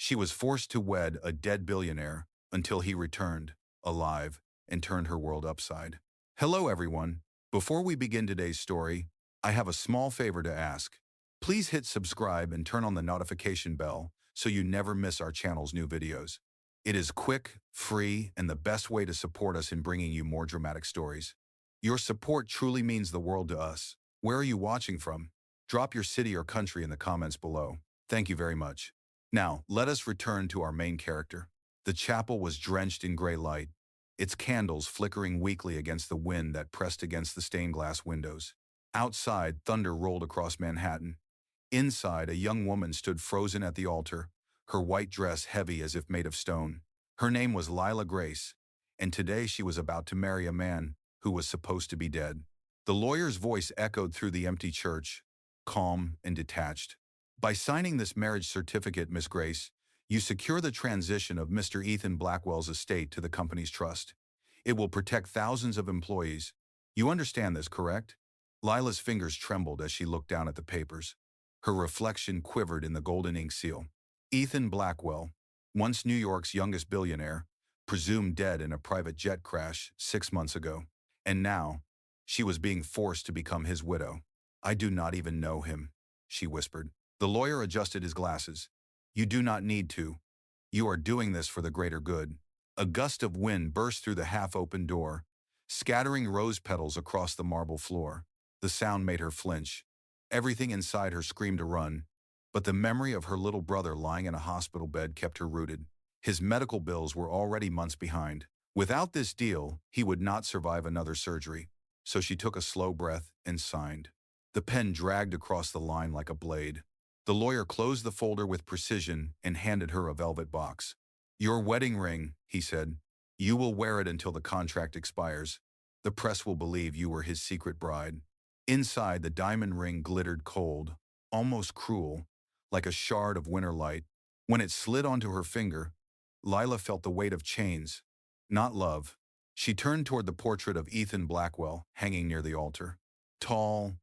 She was forced to wed a dead billionaire until he returned, alive, and turned her world upside. Hello everyone. Before we begin today's story, I have a small favor to ask. Please hit subscribe and turn on the notification bell so you never miss our channel's new videos. It is quick, free, and the best way to support us in bringing you more dramatic stories. Your support truly means the world to us. Where are you watching from? Drop your city or country in the comments below. Thank you very much. Now, let us return to our main character. The chapel was drenched in gray light, its candles flickering weakly against the wind that pressed against the stained glass windows. Outside, thunder rolled across Manhattan. Inside, a young woman stood frozen at the altar, her white dress heavy as if made of stone. Her name was Lila Grace, and today she was about to marry a man who was supposed to be dead. The lawyer's voice echoed through the empty church, calm and detached. By signing this marriage certificate, Miss Grace, you secure the transition of Mr. Ethan Blackwell's estate to the company's trust. It will protect thousands of employees. You understand this, correct? Lila's fingers trembled as she looked down at the papers. Her reflection quivered in the golden ink seal. Ethan Blackwell, once New York's youngest billionaire, presumed dead in a private jet crash 6 months ago. And now, she was being forced to become his widow. I do not even know him, she whispered. The lawyer adjusted his glasses. You do not need to. You are doing this for the greater good. A gust of wind burst through the half-open door, scattering rose petals across the marble floor. The sound made her flinch. Everything inside her screamed to run, but the memory of her little brother lying in a hospital bed kept her rooted. His medical bills were already months behind. Without this deal, he would not survive another surgery. So she took a slow breath and signed. The pen dragged across the line like a blade. The lawyer closed the folder with precision and handed her a velvet box. Your wedding ring, he said. You will wear it until the contract expires. The press will believe you were his secret bride. Inside, the diamond ring glittered cold, almost cruel, like a shard of winter light. When it slid onto her finger, Lila felt the weight of chains, not love. She turned toward the portrait of Ethan Blackwell hanging near the altar. Tall,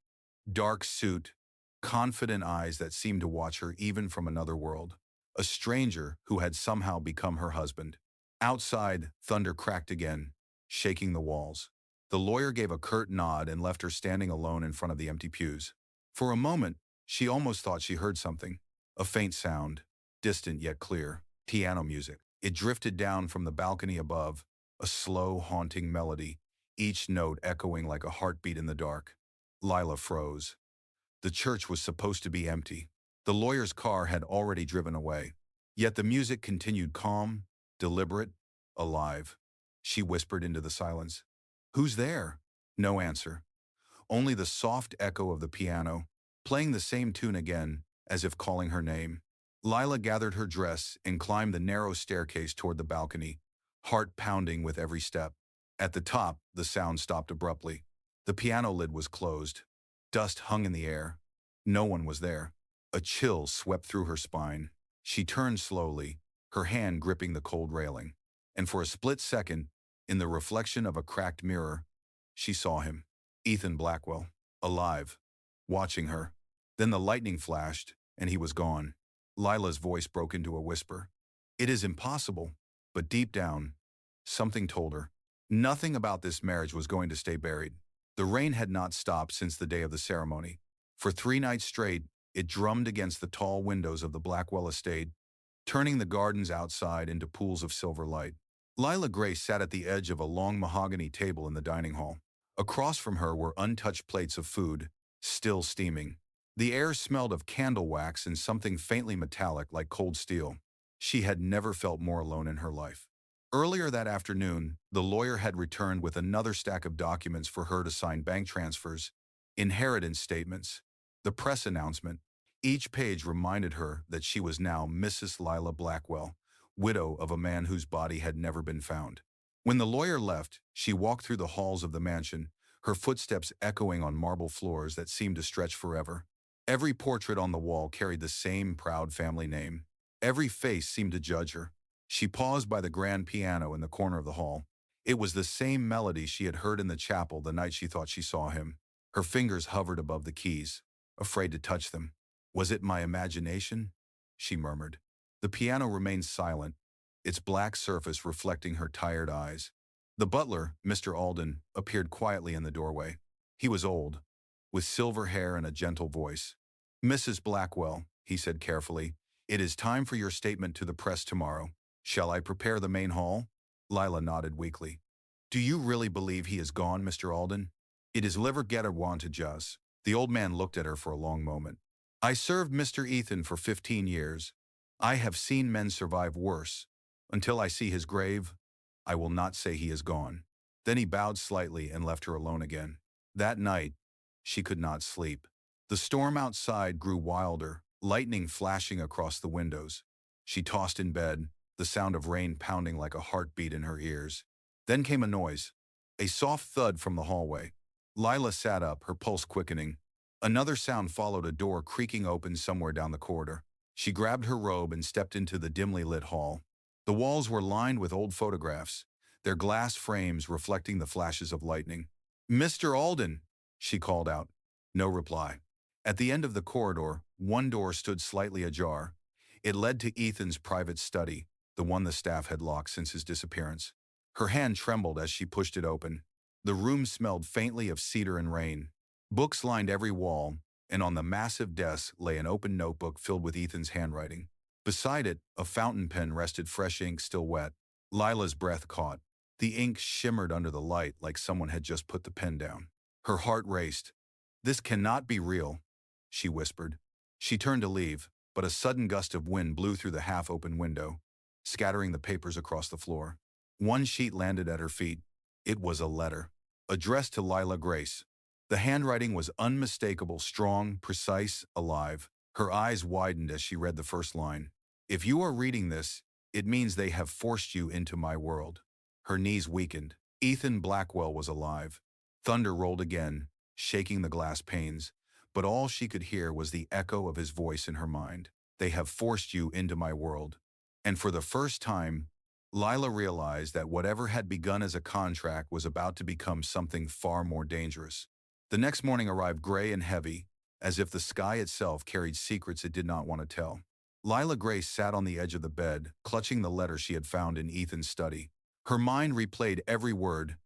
dark suit, confident eyes that seemed to watch her even from another world. A stranger who had somehow become her husband. Outside, thunder cracked again, shaking the walls. The lawyer gave a curt nod and left her standing alone in front of the empty pews. For a moment, she almost thought she heard something. A faint sound, distant yet clear. Piano music. It drifted down from the balcony above, a slow, haunting melody, each note echoing like a heartbeat in the dark. Lila froze. The church was supposed to be empty. The lawyer's car had already driven away. Yet the music continued calm, deliberate, alive. She whispered into the silence. Who's there? No answer. Only the soft echo of the piano, playing the same tune again, as if calling her name. Lila gathered her dress and climbed the narrow staircase toward the balcony, heart pounding with every step. At the top, the sound stopped abruptly. The piano lid was closed. Dust hung in the air. No one was there. A chill swept through her spine. She turned slowly, her hand gripping the cold railing. And for a split second, in the reflection of a cracked mirror, she saw him. Ethan Blackwell, alive, watching her. Then the lightning flashed, and he was gone. Lila's voice broke into a whisper. It is impossible, but deep down, something told her. Nothing about this marriage was going to stay buried. The rain had not stopped since the day of the ceremony. For 3 nights straight, it drummed against the tall windows of the Blackwell estate, turning the gardens outside into pools of silver light. Lila Grace sat at the edge of a long mahogany table in the dining hall. Across from her were untouched plates of food, still steaming. The air smelled of candle wax and something faintly metallic like cold steel. She had never felt more alone in her life. Earlier that afternoon, the lawyer had returned with another stack of documents for her to sign: bank transfers, inheritance statements, the press announcement. Each page reminded her that she was now Mrs. Lila Blackwell, widow of a man whose body had never been found. When the lawyer left, she walked through the halls of the mansion, her footsteps echoing on marble floors that seemed to stretch forever. Every portrait on the wall carried the same proud family name. Every face seemed to judge her. She paused by the grand piano in the corner of the hall. It was the same melody she had heard in the chapel the night she thought she saw him. Her fingers hovered above the keys, afraid to touch them. Was it my imagination? She murmured. The piano remained silent, its black surface reflecting her tired eyes. The butler, Mr. Alden, appeared quietly in the doorway. He was old, with silver hair and a gentle voice. "Mrs. Blackwell," he said carefully, "it is time for your statement to the press tomorrow. Shall I prepare the main hall?" Lila nodded weakly. "Do you really believe he is gone, Mr. Alden? It is liver get advantages." The old man looked at her for a long moment. "I served Mr. Ethan for 15 years. I have seen men survive worse. Until I see his grave, I will not say he is gone." Then he bowed slightly and left her alone again. That night, she could not sleep. The storm outside grew wilder, lightning flashing across the windows. She tossed in bed, the sound of rain pounding like a heartbeat in her ears. Then came a noise, a soft thud from the hallway. Lila sat up, her pulse quickening. Another sound followed, a door creaking open somewhere down the corridor. She grabbed her robe and stepped into the dimly lit hall. The walls were lined with old photographs, their glass frames reflecting the flashes of lightning. "Mr. Alden," she called out. No reply. At the end of the corridor, one door stood slightly ajar. It led to Ethan's private study, the one the staff had locked since his disappearance. Her hand trembled as she pushed it open. The room smelled faintly of cedar and rain. Books lined every wall, and on the massive desk lay an open notebook filled with Ethan's handwriting. Beside it, a fountain pen rested, fresh ink still wet. Lila's breath caught. The ink shimmered under the light like someone had just put the pen down. Her heart raced. "This cannot be real," she whispered. She turned to leave, but a sudden gust of wind blew through the half-open window, scattering the papers across the floor. One sheet landed at her feet. It was a letter, addressed to Lila Grace. The handwriting was unmistakable, strong, precise, alive. Her eyes widened as she read the first line. "If you are reading this, it means they have forced you into my world." Her knees weakened. Ethan Blackwell was alive. Thunder rolled again, shaking the glass panes, but all she could hear was the echo of his voice in her mind. "They have forced you into my world." And for the first time, Lila realized that whatever had begun as a contract was about to become something far more dangerous. The next morning arrived gray and heavy, as if the sky itself carried secrets it did not want to tell. Lila Grace sat on the edge of the bed, clutching the letter she had found in Ethan's study. Her mind replayed every word,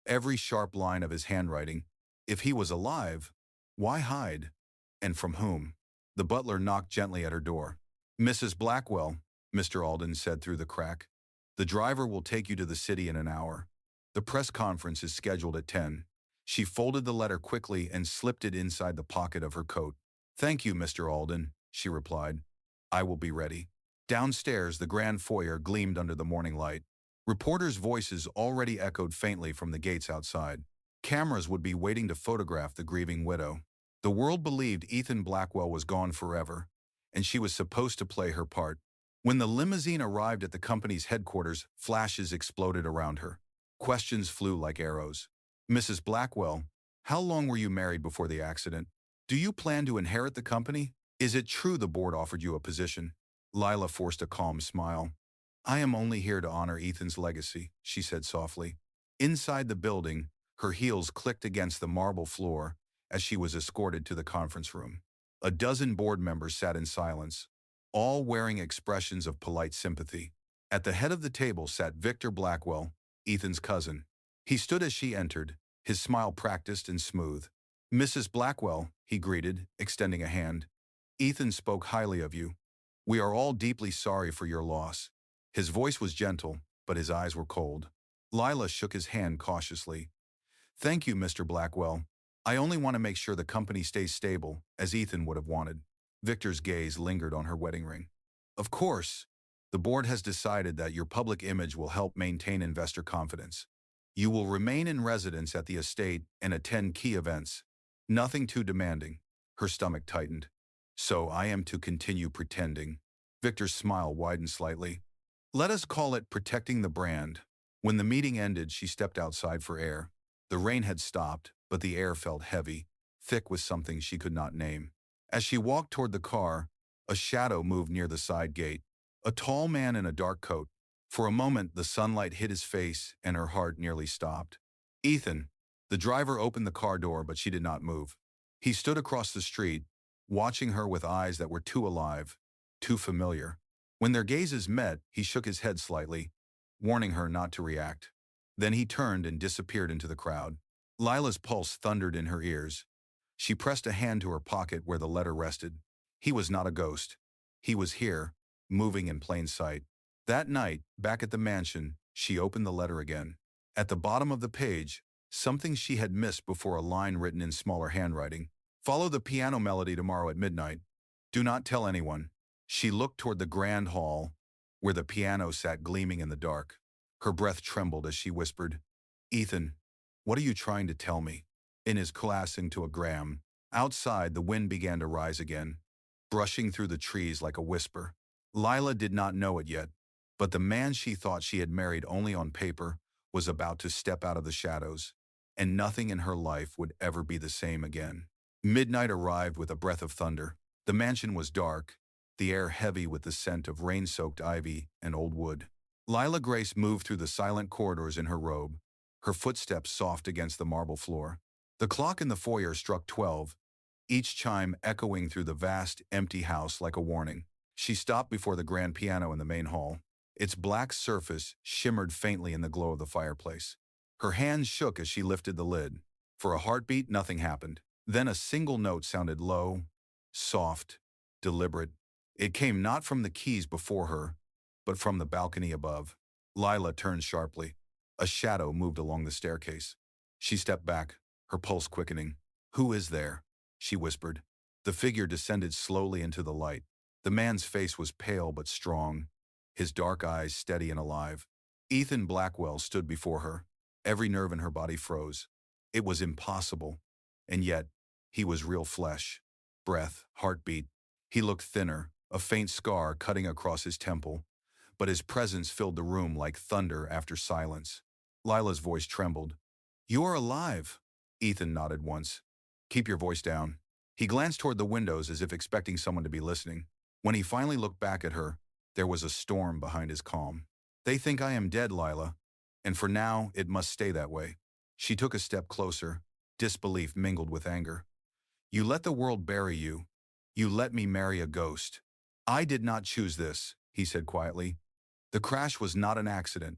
every sharp line of his handwriting. If he was alive, why hide? And from whom? The butler knocked gently at her door. "Mrs. Blackwell," Mr. Alden said through the crack. "The driver will take you to the city in an hour. The press conference is scheduled at 10. She folded the letter quickly and slipped it inside the pocket of her coat. "Thank you, Mr. Alden," she replied. "I will be ready." Downstairs, the grand foyer gleamed under the morning light. Reporters' voices already echoed faintly from the gates outside. Cameras would be waiting to photograph the grieving widow. The world believed Ethan Blackwell was gone forever, and she was supposed to play her part. When the limousine arrived at the company's headquarters, flashes exploded around her. Questions flew like arrows. "Mrs. Blackwell, how long were you married before the accident? Do you plan to inherit the company? Is it true the board offered you a position?" Lila forced a calm smile. "I am only here to honor Ethan's legacy," she said softly. Inside the building, her heels clicked against the marble floor as she was escorted to the conference room. A dozen board members sat in silence, all wearing expressions of polite sympathy. At the head of the table sat Victor Blackwell, Ethan's cousin. He stood as she entered, his smile practiced and smooth. "Mrs. Blackwell," he greeted, extending a hand. "Ethan spoke highly of you. We are all deeply sorry for your loss." His voice was gentle, but his eyes were cold. Lila shook his hand cautiously. "Thank you, Mr. Blackwell. I only want to make sure the company stays stable, as Ethan would have wanted." Victor's gaze lingered on her wedding ring. "Of course, the board has decided that your public image will help maintain investor confidence. You will remain in residence at the estate and attend key events. Nothing too demanding." Her stomach tightened. "So I am to continue pretending?" Victor's smile widened slightly. "Let us call it protecting the brand." When the meeting ended, she stepped outside for air. The rain had stopped, but the air felt heavy, thick with something she could not name. As she walked toward the car, a shadow moved near the side gate. A tall man in a dark coat. For a moment, the sunlight hit his face, and her heart nearly stopped. "Ethan." The driver opened the car door, but she did not move. He stood across the street, watching her with eyes that were too alive, too familiar. When their gazes met, he shook his head slightly, warning her not to react. Then he turned and disappeared into the crowd. Lila's pulse thundered in her ears. She pressed a hand to her pocket where the letter rested. He was not a ghost. He was here, moving in plain sight. That night, back at the mansion, she opened the letter again. At the bottom of the page, something she had missed before, a line written in smaller handwriting. Follow the piano melody tomorrow at midnight. Do not tell anyone. She looked toward the grand hall, where the piano sat gleaming in the dark. Her breath trembled as she whispered, Ethan, what are you trying to tell me? In his collapsing to a gram. Outside, the wind began to rise again, brushing through the trees like a whisper. Lila did not know it yet, but the man she thought she had married only on paper was about to step out of the shadows, and nothing in her life would ever be the same again. Midnight arrived with a breath of thunder. The mansion was dark, the air heavy with the scent of rain-soaked ivy and old wood. Lila Grace moved through the silent corridors in her robe, her footsteps soft against the marble floor. The clock in the foyer struck 12, each chime echoing through the vast, empty house like a warning. She stopped before the grand piano in the main hall. Its black surface shimmered faintly in the glow of the fireplace. Her hands shook as she lifted the lid. For a heartbeat, nothing happened. Then a single note sounded low, soft, deliberate. It came not from the keys before her, but from the balcony above. Lila turned sharply. A shadow moved along the staircase. She stepped back, her pulse quickening. Who is there? She whispered. The figure descended slowly into the light. The man's face was pale but strong, his dark eyes steady and alive. Ethan Blackwell stood before her. Every nerve in her body froze. It was impossible. And yet, he was real flesh. Breath, heartbeat. He looked thinner, a faint scar cutting across his temple, but his presence filled the room like thunder after silence. Lila's voice trembled. You are alive. Ethan nodded once. Keep your voice down. He glanced toward the windows as if expecting someone to be listening. When he finally looked back at her, there was a storm behind his calm. They think I am dead, Lila, and for now it must stay that way. She took a step closer, disbelief mingled with anger. You let the world bury you. You let me marry a ghost. I did not choose this, he said quietly. The crash was not an accident.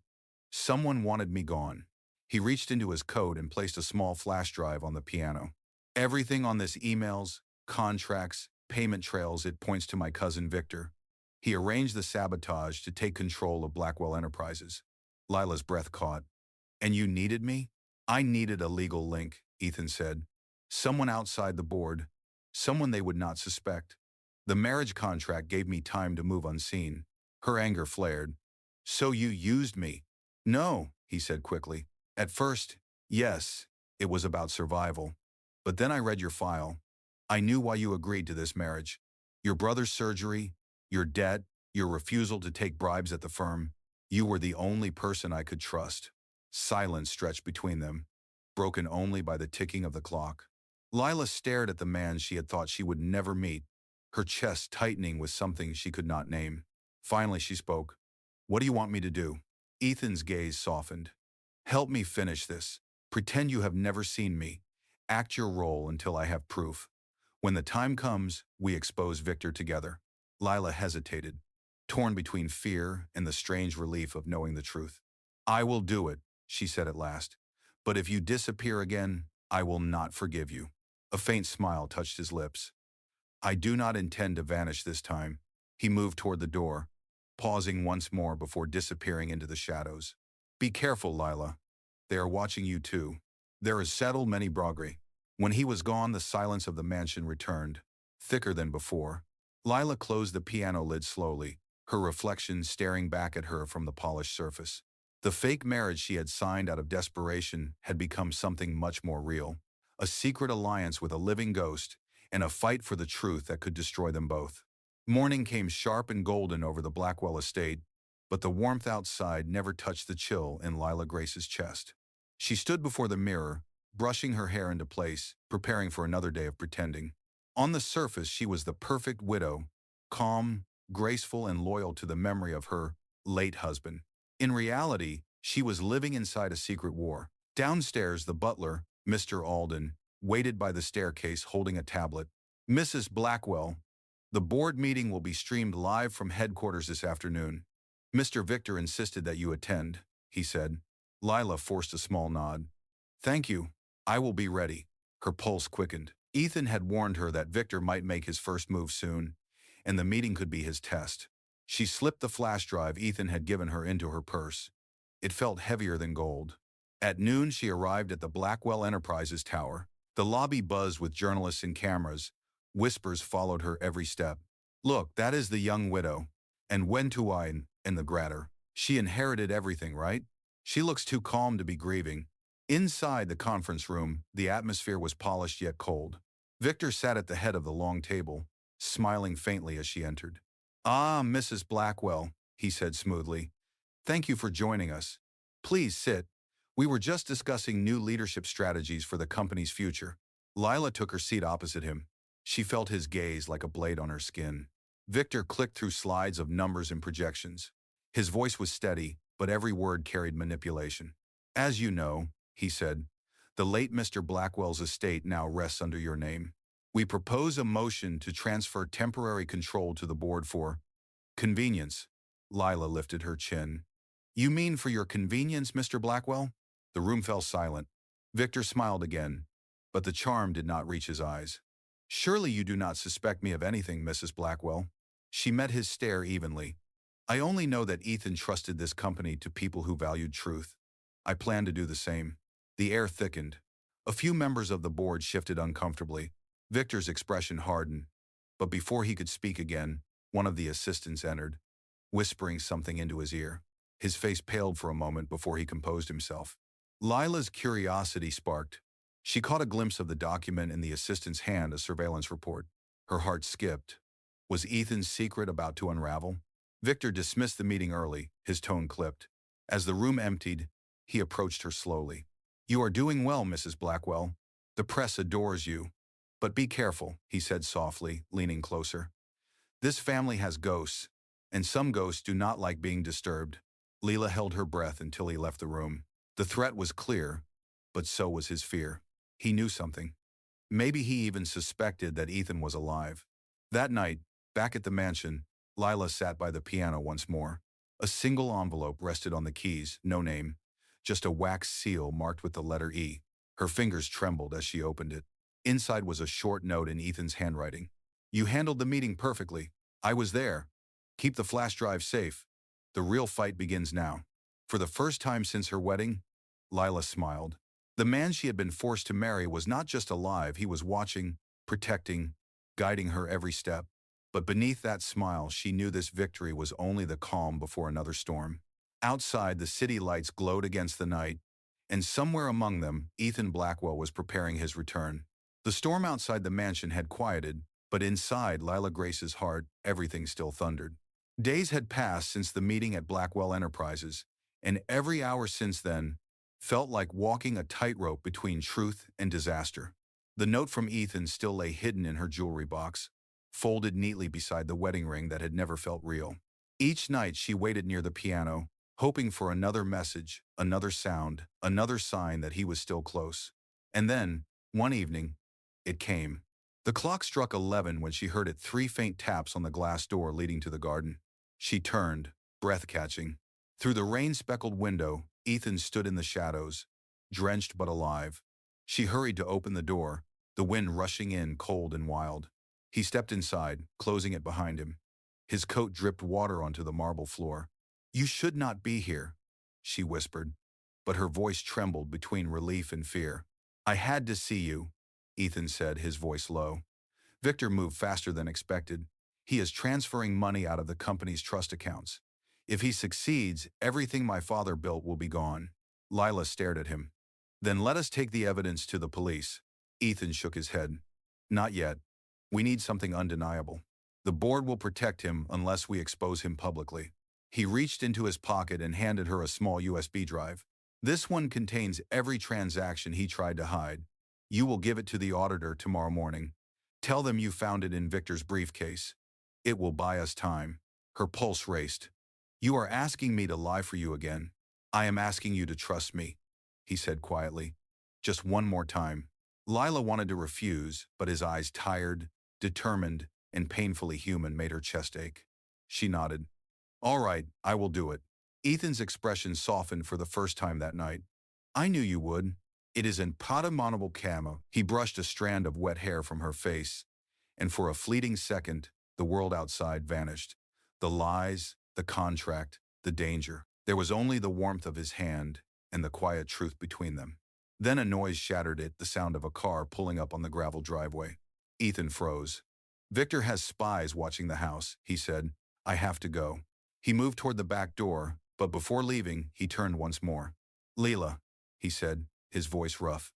Someone wanted me gone. He reached into his coat and placed a small flash drive on the piano. Everything on this, emails, contracts, payment trails, it points to my cousin Victor. He arranged the sabotage to take control of Blackwell Enterprises. Lila's breath caught. And you needed me? I needed a legal link, Ethan said. Someone outside the board. Someone they would not suspect. The marriage contract gave me time to move unseen. Her anger flared. So you used me? No, he said quickly. At first, yes, it was about survival. But then I read your file. I knew why you agreed to this marriage. Your brother's surgery, your debt, your refusal to take bribes at the firm. You were the only person I could trust. Silence stretched between them, broken only by the ticking of the clock. Lila stared at the man she had thought she would never meet, her chest tightening with something she could not name. Finally she spoke. What do you want me to do? Ethan's gaze softened. Help me finish this. Pretend you have never seen me. Act your role until I have proof. When the time comes, we expose Victor together. Lila hesitated, torn between fear and the strange relief of knowing the truth. I will do it, she said at last. But if you disappear again, I will not forgive you. A faint smile touched his lips. I do not intend to vanish this time. He moved toward the door, pausing once more before disappearing into the shadows. Be careful, Lila. They are watching you too. There is settled many Brogri. When he was gone, the silence of the mansion returned, thicker than before. Lila closed the piano lid slowly, her reflection staring back at her from the polished surface. The fake marriage she had signed out of desperation had become something much more real. A secret alliance with a living ghost, and a fight for the truth that could destroy them both. Morning came sharp and golden over the Blackwell estate, but the warmth outside never touched the chill in Lila Grace's chest. She stood before the mirror, brushing her hair into place, preparing for another day of pretending. On the surface, she was the perfect widow, calm, graceful, and loyal to the memory of her late husband. In reality, she was living inside a secret war. Downstairs, the butler, Mr. Alden, waited by the staircase holding a tablet. Mrs. Blackwell, The board meeting will be streamed live from headquarters this afternoon. Mr. Victor insisted that you attend, he said. Lila forced a small nod. Thank you. I will be ready. Her pulse quickened. Ethan had warned her that Victor might make his first move soon, and the meeting could be his test. She slipped the flash drive Ethan had given her into her purse. It felt heavier than gold. At noon, she arrived at the Blackwell Enterprises tower. The lobby buzzed with journalists and cameras. Whispers followed her every step. Look, that is the young widow. And when to wine, and the gratter. She inherited everything, right? She looks too calm to be grieving. Inside the conference room, the atmosphere was polished yet cold. Victor sat at the head of the long table, smiling faintly as she entered. Ah, Mrs. Blackwell, he said smoothly. Thank you for joining us. Please sit. We were just discussing new leadership strategies for the company's future. Lila took her seat opposite him. She felt his gaze like a blade on her skin. Victor clicked through slides of numbers and projections. His voice was steady, but every word carried manipulation. As you know, he said, the late Mr. Blackwell's estate now rests under your name. We propose a motion to transfer temporary control to the board for convenience. Lila lifted her chin. You mean for your convenience, Mr. Blackwell? The room fell silent. Victor smiled again, but the charm did not reach his eyes. Surely you do not suspect me of anything, Mrs. Blackwell. She met his stare evenly. I only know that Ethan trusted this company to people who valued truth. I plan to do the same. The air thickened. A few members of the board shifted uncomfortably. Victor's expression hardened. But before he could speak again, one of the assistants entered, whispering something into his ear. His face paled for a moment before he composed himself. Lila's curiosity sparked. She caught a glimpse of the document in the assistant's hand, a surveillance report. Her heart skipped. Was Ethan's secret about to unravel? Victor dismissed the meeting early, his tone clipped. As the room emptied, he approached her slowly. You are doing well, Mrs. Blackwell. The press adores you. But be careful, he said softly, leaning closer. This family has ghosts, and some ghosts do not like being disturbed. Lila held her breath until he left the room. The threat was clear, but so was his fear. He knew something. Maybe he even suspected that Ethan was alive. That night, back at the mansion, Lila sat by the piano once more. A single envelope rested on the keys, no name, just a wax seal marked with the letter E. Her fingers trembled as she opened it. Inside was a short note in Ethan's handwriting. You handled the meeting perfectly. I was there. Keep the flash drive safe. The real fight begins now. For the first time since her wedding, Lila smiled. The man she had been forced to marry was not just alive, he was watching, protecting, guiding her every step. But beneath that smile, she knew this victory was only the calm before another storm. Outside, the city lights glowed against the night, and somewhere among them, Ethan Blackwell was preparing his return. The storm outside the mansion had quieted, but inside Lila Grace's heart, everything still thundered. Days had passed since the meeting at Blackwell Enterprises, and every hour since then felt like walking a tightrope between truth and disaster. The note from Ethan still lay hidden in her jewelry box, folded neatly beside the wedding ring that had never felt real. Each night she waited near the piano, hoping for another message, another sound, another sign that he was still close. And then, one evening, it came. The clock struck 11 when she heard it, 3 faint taps on the glass door leading to the garden. She turned, breath-catching. Through the rain-speckled window, Ethan stood in the shadows, drenched but alive. She hurried to open the door, the wind rushing in cold and wild. He stepped inside, closing it behind him. His coat dripped water onto the marble floor. You should not be here, she whispered, but her voice trembled between relief and fear. I had to see you, Ethan said, his voice low. Victor moved faster than expected. He is transferring money out of the company's trust accounts. If he succeeds, everything my father built will be gone. Lila stared at him. Then let us take the evidence to the police. Ethan shook his head. Not yet. We need something undeniable. The board will protect him unless we expose him publicly. He reached into his pocket and handed her a small USB drive. This one contains every transaction he tried to hide. You will give it to the auditor tomorrow morning. Tell them you found it in Victor's briefcase. It will buy us time. Her pulse raced. You are asking me to lie for you again. I am asking you to trust me, he said quietly. Just one more time. Lila wanted to refuse, but his eyes, tired, determined, and painfully human made her chest ache. She nodded. All right, I will do it. Ethan's expression softened for the first time that night. I knew you would. It is indomitable camo. He brushed a strand of wet hair from her face, and for a fleeting second, the world outside vanished. The lies, the contract, the danger. There was only the warmth of his hand and the quiet truth between them. Then a noise shattered it, the sound of a car pulling up on the gravel driveway. Ethan froze. Victor has spies watching the house, he said. I have to go. He moved toward the back door, but before leaving, he turned once more. Leela, he said, his voice rough.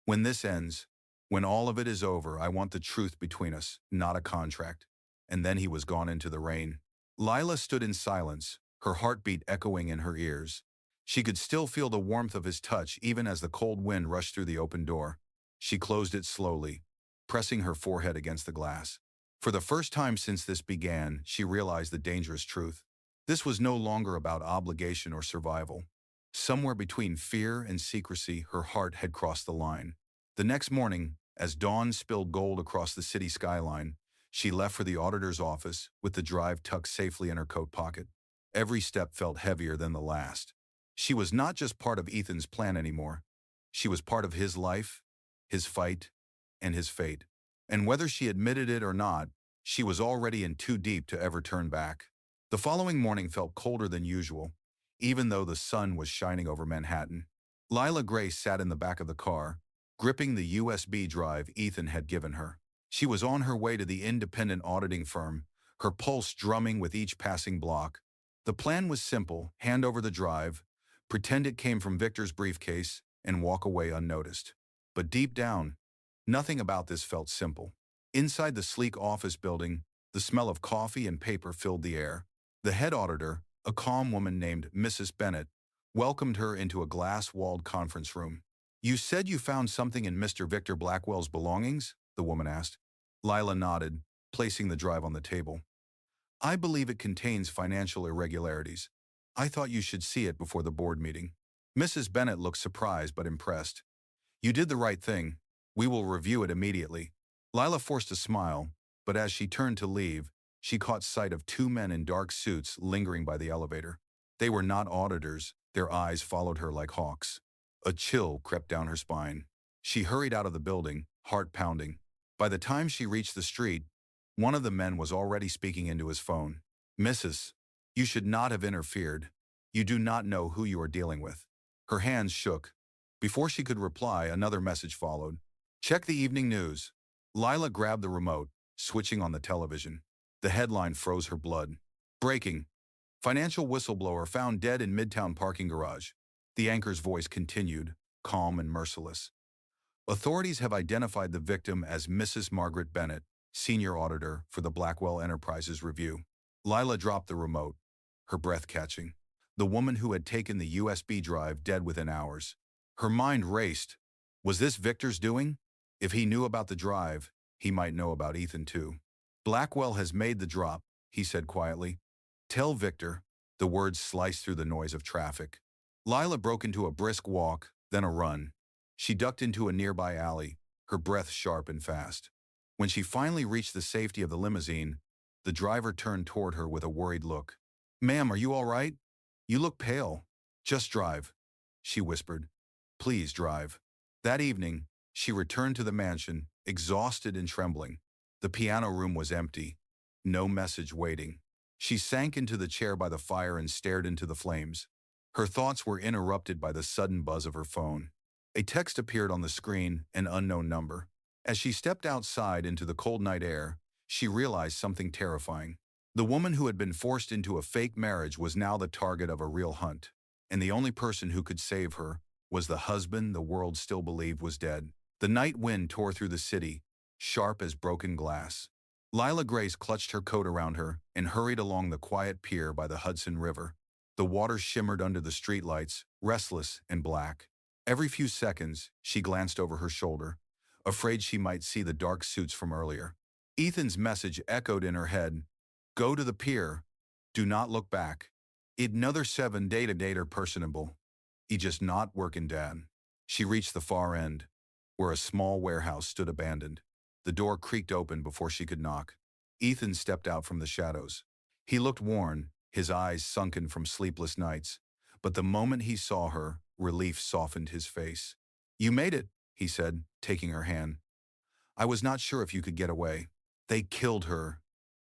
When this ends, when all of it is over, I want the truth between us, not a contract. And then he was gone into the rain. Lila stood in silence, her heartbeat echoing in her ears. She could still feel the warmth of his touch even as the cold wind rushed through the open door. She closed it slowly, pressing her forehead against the glass. For the first time since this began, she realized the dangerous truth. This was no longer about obligation or survival. Somewhere between fear and secrecy, her heart had crossed the line. The next morning, as dawn spilled gold across the city skyline, she left for the auditor's office with the drive tucked safely in her coat pocket. Every step felt heavier than the last. She was not just part of Ethan's plan anymore. She was part of his life, his fight, and his fate. And whether she admitted it or not, she was already in too deep to ever turn back. The following morning felt colder than usual, even though the sun was shining over Manhattan. Lila Gray sat in the back of the car, gripping the USB drive Ethan had given her. She was on her way to the independent auditing firm, her pulse drumming with each passing block. The plan was simple: hand over the drive, pretend it came from Victor's briefcase, and walk away unnoticed. But deep down, nothing about this felt simple. Inside the sleek office building, the smell of coffee and paper filled the air. The head auditor, a calm woman named Mrs. Bennett, welcomed her into a glass-walled conference room. You said you found something in Mr. Victor Blackwell's belongings? The woman asked. Lila nodded, placing the drive on the table. I believe it contains financial irregularities. I thought you should see it before the board meeting. Mrs. Bennett looked surprised but impressed. You did the right thing. We will review it immediately. Lila forced a smile, but as she turned to leave, she caught sight of two men in dark suits lingering by the elevator. They were not auditors. Their eyes followed her like hawks. A chill crept down her spine. She hurried out of the building, heart pounding. By the time she reached the street, one of the men was already speaking into his phone. Mrs. You should not have interfered. You do not know who you are dealing with. Her hands shook. Before she could reply, another message followed. Check the evening news. Lila grabbed the remote, switching on the television. The headline froze her blood. Breaking. Financial whistleblower found dead in Midtown parking garage. The anchor's voice continued, calm and merciless. Authorities have identified the victim as Mrs. Margaret Bennett, senior auditor for the Blackwell Enterprises Review. Lila dropped the remote, her breath catching. The woman who had taken the USB drive dead within hours. Her mind raced. Was this Victor's doing? If he knew about the drive, he might know about Ethan too. Blackwell has made the drop, he said quietly. Tell Victor. The words sliced through the noise of traffic. Lila broke into a brisk walk, then a run. She ducked into a nearby alley, her breath sharp and fast. When she finally reached the safety of the limousine, the driver turned toward her with a worried look. Ma'am, are you all right? You look pale. Just drive, she whispered. Please drive. That evening, she returned to the mansion, exhausted and trembling. The piano room was empty. No message waiting. She sank into the chair by the fire and stared into the flames. Her thoughts were interrupted by the sudden buzz of her phone. A text appeared on the screen, an unknown number. As she stepped outside into the cold night air, she realized something terrifying. The woman who had been forced into a fake marriage was now the target of a real hunt, and the only person who could save her was the husband the world still believed was dead. The night wind tore through the city, sharp as broken glass. Lila Grace clutched her coat around her and hurried along the quiet pier by the Hudson River. The water shimmered under the streetlights, restless and black. Every few seconds, she glanced over her shoulder, afraid she might see the dark suits from earlier. Ethan's message echoed in her head. Go to the pier. Do not look back. Another 7 data personable. He just not working, Dad. She reached the far end, where a small warehouse stood abandoned. The door creaked open before she could knock. Ethan stepped out from the shadows. He looked worn, his eyes sunken from sleepless nights. But the moment he saw her, relief softened his face. "You made it," he said, taking her hand. "I was not sure if you could get away." "They killed her."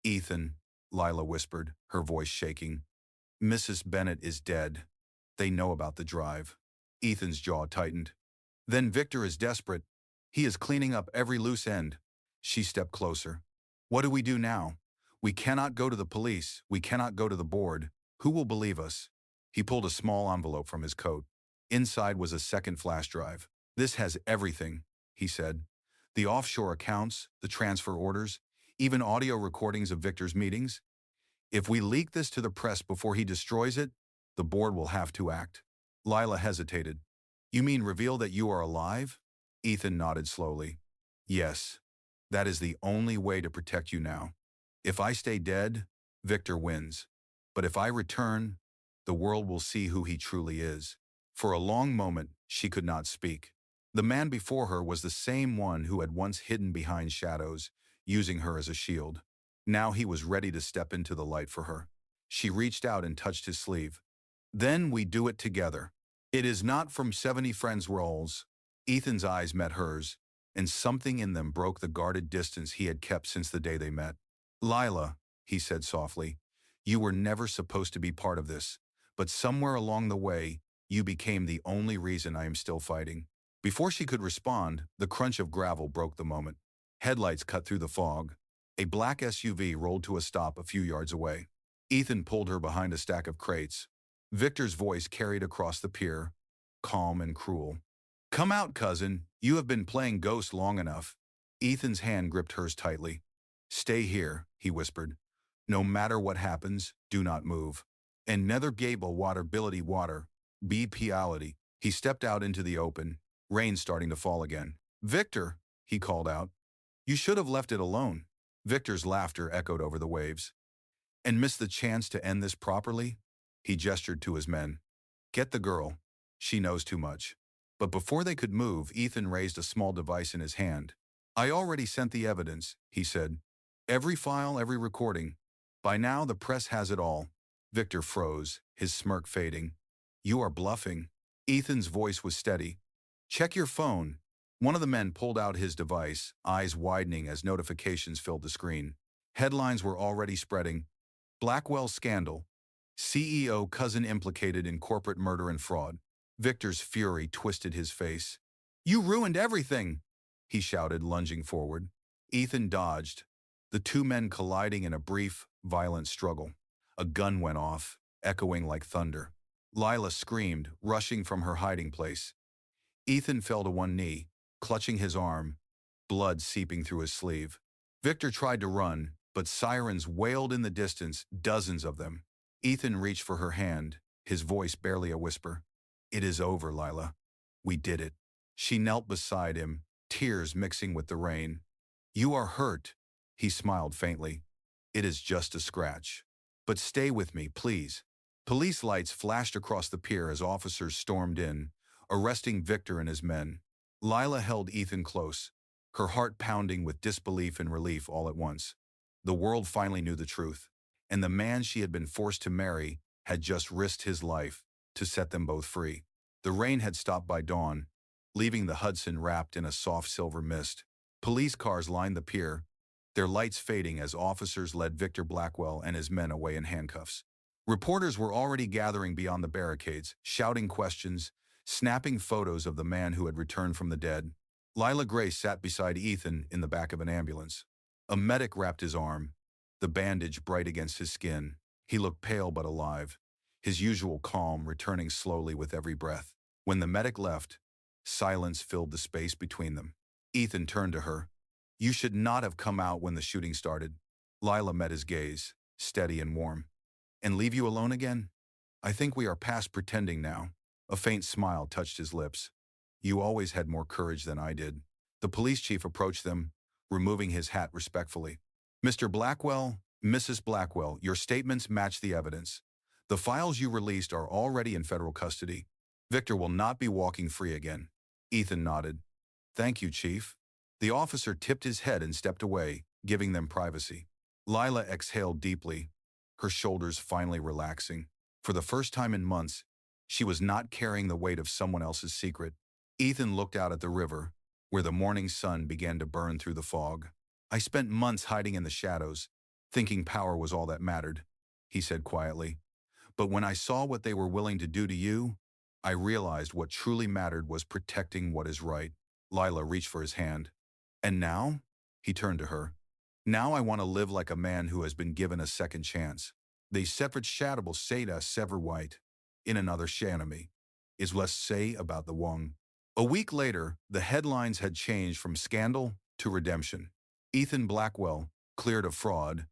"Ethan," Lila whispered, her voice shaking. "Mrs. Bennett is dead. They know about the drive." Ethan's jaw tightened. "Then Victor is desperate. He is cleaning up every loose end." She stepped closer. "What do we do now? We cannot go to the police. We cannot go to the board. Who will believe us?" He pulled a small envelope from his coat. Inside was a second flash drive. "This has everything," he said. "The offshore accounts, the transfer orders, even audio recordings of Victor's meetings. If we leak this to the press before he destroys it, the board will have to act." Lila hesitated. "You mean reveal that you are alive?" Ethan nodded slowly. "Yes. That is the only way to protect you now. If I stay dead, Victor wins. But if I return, the world will see who he truly is." For a long moment, she could not speak. The man before her was the same one who had once hidden behind shadows, using her as a shield. Now he was ready to step into the light for her. She reached out and touched his sleeve. "Then we do it together. It is not from 70 friends roles." Ethan's eyes met hers, and something in them broke the guarded distance he had kept since the day they met. "Lila," he said softly, "you were never supposed to be part of this, but somewhere along the way, you became the only reason I am still fighting." Before she could respond, the crunch of gravel broke the moment. Headlights cut through the fog. A black SUV rolled to a stop a few yards away. Ethan pulled her behind a stack of crates. Victor's voice carried across the pier, calm and cruel. "Come out, cousin. You have been playing ghost long enough." Ethan's hand gripped hers tightly. "Stay here," he whispered. "No matter what happens, do not move." And Nether Gable Waterbility Water, B-piality. He stepped out into the open, rain starting to fall again. "Victor," he called out. "You should have left it alone." Victor's laughter echoed over the waves. "And missed the chance to end this properly?" He gestured to his men. "Get the girl. She knows too much." But before they could move, Ethan raised a small device in his hand. "I already sent the evidence," he said. "Every file, every recording. By now, the press has it all." Victor froze, his smirk fading. "You are bluffing." Ethan's voice was steady. "Check your phone." One of the men pulled out his device, eyes widening as notifications filled the screen. Headlines were already spreading. "Blackwell scandal. CEO cousin implicated in corporate murder and fraud." Victor's fury twisted his face. "You ruined everything!" he shouted, lunging forward. Ethan dodged, the two men colliding in a brief, violent struggle. A gun went off, echoing like thunder. Lila screamed, rushing from her hiding place. Ethan fell to one knee, clutching his arm, blood seeping through his sleeve. Victor tried to run, but sirens wailed in the distance, dozens of them. Ethan reached for her hand, his voice barely a whisper. "It is over, Lila. We did it." She knelt beside him, tears mixing with the rain. "You are hurt," he smiled faintly. "It is just a scratch. But stay with me, please." Police lights flashed across the pier as officers stormed in, arresting Victor and his men. Lila held Ethan close, her heart pounding with disbelief and relief all at once. The world finally knew the truth, and the man she had been forced to marry had just risked his life to set them both free. The rain had stopped by dawn, leaving the Hudson wrapped in a soft silver mist. Police cars lined the pier, their lights fading as officers led Victor Blackwell and his men away in handcuffs. Reporters were already gathering beyond the barricades, shouting questions, snapping photos of the man who had returned from the dead. Lila Grace sat beside Ethan in the back of an ambulance. A medic wrapped his arm, the bandage bright against his skin. He looked pale but alive, his usual calm returning slowly with every breath. When the medic left, silence filled the space between them. Ethan turned to her. "You should not have come out when the shooting started." Lila met his gaze, steady and warm. "And leave you alone again? I think we are past pretending now." A faint smile touched his lips. "You always had more courage than I did." The police chief approached them, removing his hat respectfully. "Mr. Blackwell, Mrs. Blackwell, your statements match the evidence. The files you released are already in federal custody. Victor will not be walking free again." Ethan nodded. "Thank you, Chief." The officer tipped his head and stepped away, giving them privacy. Lila exhaled deeply, her shoulders finally relaxing. For the first time in months, she was not carrying the weight of someone else's secret. Ethan looked out at the river, where the morning sun began to burn through the fog. I spent months hiding in the shadows, thinking power was all that mattered, he said quietly. But when I saw what they were willing to do to you, I realized what truly mattered was protecting what is right. Lila reached for his hand. And now? He turned to her. Now I want to live like a man who has been given a second chance. They separate shadow seda sever white. In another shanami. Is less say about the Wong. A week later, the headlines had changed from scandal to redemption. Ethan Blackwell, cleared of fraud,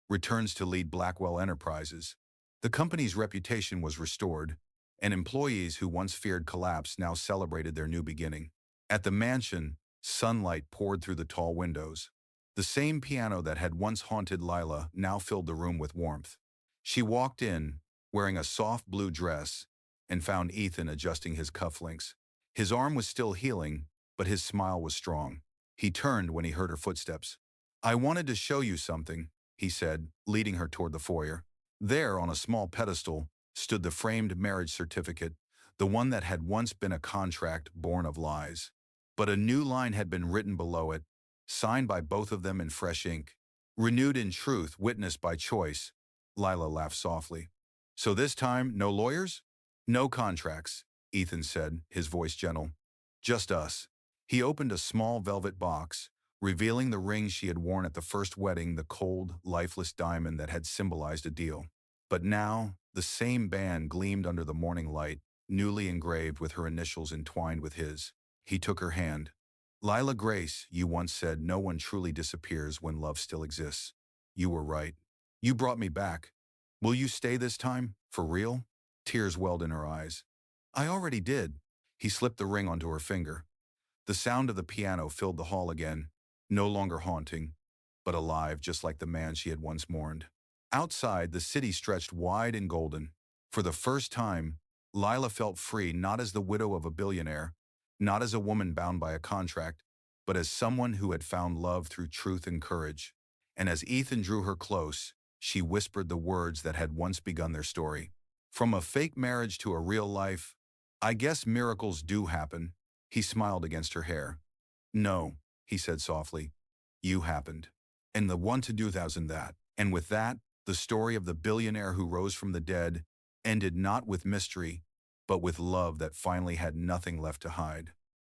returns to lead Blackwell Enterprises. The company's reputation was restored, and employees who once feared collapse now celebrated their new beginning. At the mansion, sunlight poured through the tall windows. The same piano that had once haunted Lila now filled the room with warmth. She walked in, wearing a soft blue dress, and found Ethan adjusting his cufflinks. His arm was still healing, but his smile was strong. He turned when he heard her footsteps. I wanted to show you something, he said, leading her toward the foyer. There, on a small pedestal, stood the framed marriage certificate, the one that had once been a contract born of lies. But a new line had been written below it, signed by both of them in fresh ink. Renewed in truth, witnessed by choice. Lila laughed softly. So this time, no lawyers? No contracts, Ethan said, his voice gentle. Just us. He opened a small velvet box, revealing the ring she had worn at the first wedding, the cold, lifeless diamond that had symbolized a deal. But now, the same band gleamed under the morning light, newly engraved with her initials entwined with his. He took her hand. Lila Grace, you once said no one truly disappears when love still exists. You were right. You brought me back. Will you stay this time? For real? Tears welled in her eyes. I already did. He slipped the ring onto her finger. The sound of the piano filled the hall again, no longer haunting, but alive just like the man she had once mourned. Outside, the city stretched wide and golden. For the first time, Lila felt free not as the widow of a billionaire, not as a woman bound by a contract, but as someone who had found love through truth and courage. And as Ethan drew her close, she whispered the words that had once begun their story. From a fake marriage to a real life, I guess miracles do happen. He smiled against her hair. No, he said softly. You happened. And the one to do thousand that. And with that, the story of the billionaire who rose from the dead ended not with mystery, but with love that finally had nothing left to hide.